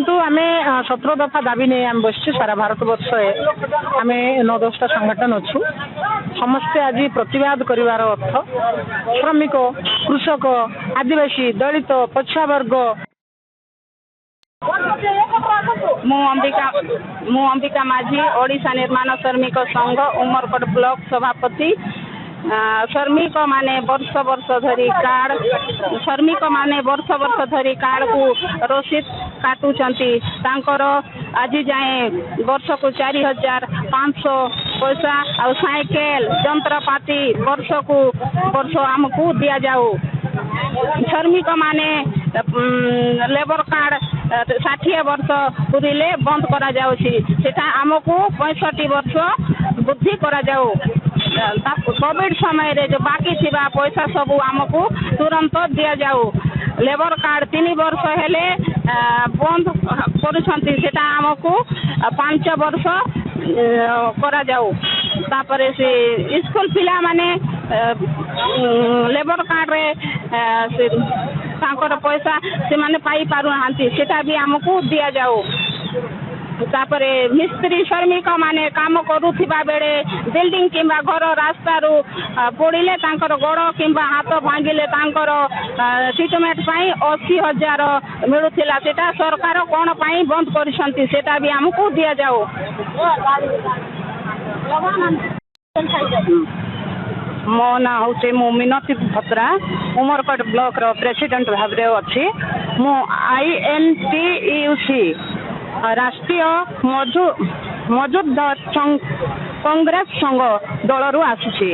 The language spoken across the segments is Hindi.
देखो आम 17 दफा दाबी नहीं आम बस सारा भारत वर्ष आम 9-10टा संगठन अच्छु समस्ते आज प्रतिवाद करिवार अर्थ श्रमिक कृषक आदिवासी दलित पछुआ वर्ग मु अंबिका माझी ओडिशा निर्माण श्रमिक संघ उमरकोट ब्लॉक सभापति श्रमिक माने वर्ष वर्ष धरी कार्ड श्रमिक माने वर्ष वर्ष धरी कार्ड को रसीद काटुचंती तांकर आज जाए वर्ष को 4,500 पैसा और साइकेल जंत्रपाती वर्ष को वर्ष आमको दिया जाओ श्रमिक माने लेबर कार्ड 60 वर्ष पूरिले बंद करा जाउछि सेटा आमको 65 वर्ष वृद्धि करा जाओ कोविड समय रे जो बाकी थिबा पैसा सब आमको तुरंत दिया जाओ लेबर कार्ड 3 वर्ष हेले बंद करूछंती सेटा आमको 5 वर्ष करा जाओ तापरे से स्कूल पिला माने लेबर कार्ड रे से तांकर पैसा से माने पाई पारु हांती सेटा भी आमको दिया जाओ तापरे मिस्त्री श्रमिक माने काम करूथिबा बेले बिल्डिंग किंबा घर रास्ता रु पड़िले तांकर गोड़ किंबा हाथ भांगिले तांकर ट्रीटमेंट पाई 80,000 मिलुथिला सेटा सरकार कोन पाई बंद करिसंती सेटा भी हमको दिया जाओ मो ना हूँ मु मिनती भद्रा उमरकोट ब्लॉक रो प्रेसिडेंट भाव अच्छी मु INTUC राष्ट्रीय मजदूर कांग्रेस संघ दल रु आसी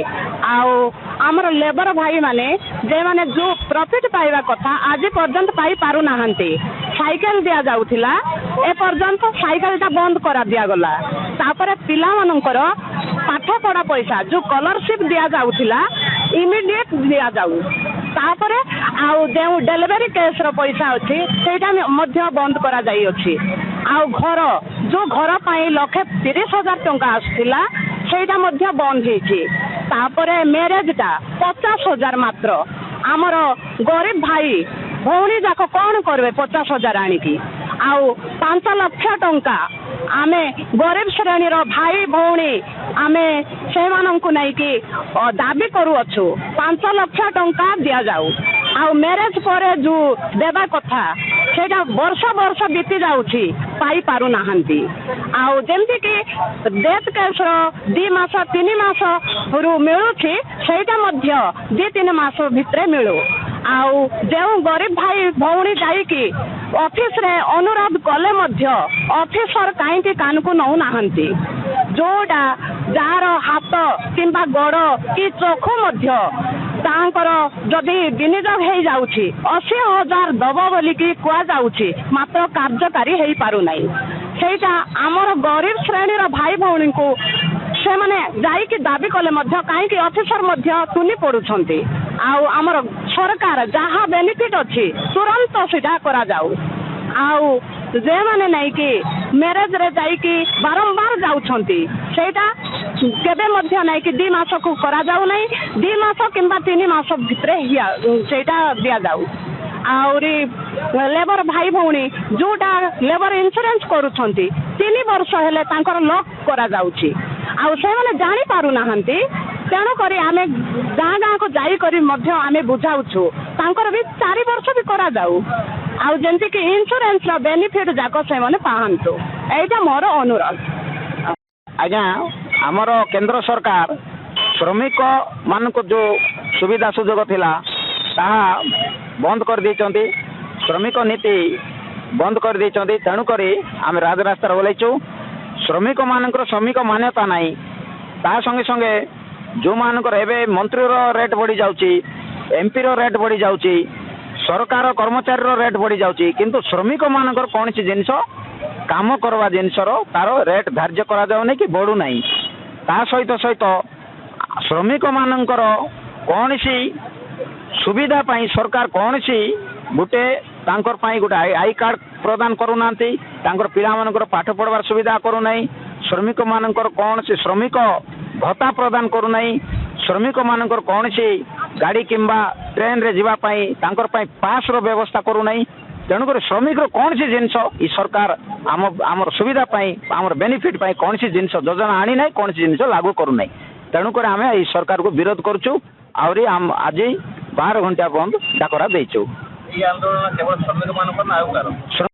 आमर लेबर भाई माने जे माने जो प्रॉफिट पाइबा कथा आज पर्यंत पाई पारु नाहंती साइकेल दिया जाउथिला ए पर्यंत साइकेल ता बंद करा दिया गला तापरे पिला मानकर पाठ पढ़ा पैसा जो स्कॉलरशिप दिया जाउथिला इमीडिएट दिया जाऊ तापरे आउ जो डिलीवरी केस रो पैसा अछि सेटा मध्य बंद करा जाई अछि आउ घर जो घर पाई 1,30,000 टंका आसथिला सेटा मध्य बंद हेछि तापरे मैरेज टा 50,000 मात्र आमर गरीब भाई भौणी जाक कौन करबे 50,000 आनिकी आउ 5 लाख टंका आमे गरीब श्रेणी रो भाई भौणी आमे से माननकु नै कि दाबी करू अछु 5 लाख टंका दिया जाऊ आउ मैरेज परे जो देबा कथा सेटा वर्ष वर्ष बीती जाउछि पाई पारु नाहंती आउ जेमति कि डेथ केस रो 2 मास 3 मास रु मिलुछि सेटा मध्य 2-3 मास भितरे मिलु आउ जो गरीब भाई भौणी जाई कि ऑफिस रे अनुरोध कले मध्य ऑफिसर काईकि कान को नौ नाहंती जोटा जार हाथ किंबा गोड़ कि चोख मध्य तांकर जदि विनियोग हो जाउछि 80,000 दब बोलिकी कुआ जाउछि मात्र कार्यकारी हेई पारु नै सेटा आमर गरीब श्रेणी रो भाई भौणी को से माने जाई कि दाबी कले मध्य काईकि ऑफिसर मध्य तुनी पडुछंती आउ आमर सरकार जहाँ बेनिफिट अच्छी तुरंत सीधा करा जाऊ आउ जे माने नहीं कि मैरेज रे जाई कि बारंबार जाउछंती सेटा केबे मध्य नहीं कि 2 मास को करा जाऊ नहीं 2 मास किंबा 3 मास भितरे सेटा दिया जाऊ आउरी लेबर भाई भौणी जोटा लेबर इंश्योरेंस करूछंती 3 वर्ष हेले तांकर लॉक करा जाउछि आउ से माने जानि पारु नाहंती तेणु करी आमे गाँ गाँ को जाई करी मध्य आमे बुझाउछु तांकर भी 4 वर्ष भी करा जाऊ आउ जेंति कि इंश्योरेंस रो बेनिफिट जाको से माने पाहंतु एटा मोर अनुरोध आज्ञा हमर केंद्र सरकार श्रमिक मान को जो सुविधा सुजोग थिला ताहा बंद कर दैचंती श्रमिक नीति बंद कर दैचंती तेणु करी आमे राजरास्ता ओलाइछु श्रमिक मानकर श्रमिक मान्यता नाही ता संगे संगे जो मानकर एबे मंत्री रो रेट बढ़ी जाउची एमपी रो रेट बढ़ी जाउची सरकार कर्मचारी रो रेट बढ़ी जाउची किंतु श्रमिक मानकर कौन सी जिनिस काम करवा जिनिस रो तारो रेट धार्य करा जाउ नै कि बढ़ू नै ता सहित सहित श्रमिक मानकर कौन सी सुविधा पाई सरकार कौन सी गुटे तांकर पाई गुटे आई कार्ड प्रदान करू नांती तांकर पिला मानकर पाठ पढ़वार सुविधा करू नै श्रमिक मानकर कौन सी श्रमिक भत्ता प्रदान करू नै श्रमिक मानकर कौन सी गाड़ी किंबा ट्रेन रे जीवा पाई तांकर पाई पास रो व्यवस्था करू नै ତେଣୁକରି ଶ୍ରମିକର କୌଣସି ଜିନିଷ ଇ ସରକାର ଆମର ସୁବିଧା ପାଇଁ ଆମର ବେନିଫିଟ୍ ପାଇଁ କୌଣସି ଜିନିଷ ଯୋଜନା ଆଣି ନାହିଁ, କୌଣସି ଜିନିଷ ଲାଗୁ କରୁନାହିଁ। ତେଣୁକରି ଆମେ ଏଇ ସରକାରକୁ ବିରୋଧ କରୁଛୁ। ଆହୁରି ଆଜି 12 ଘଣ୍ଟା ବନ୍ଦ ଡାକରା ଦେଇଛୁ। এই আন্দোলন কেবল শ্রমিক ମାନଙ୍କର ନା ଆଉ କାହାର?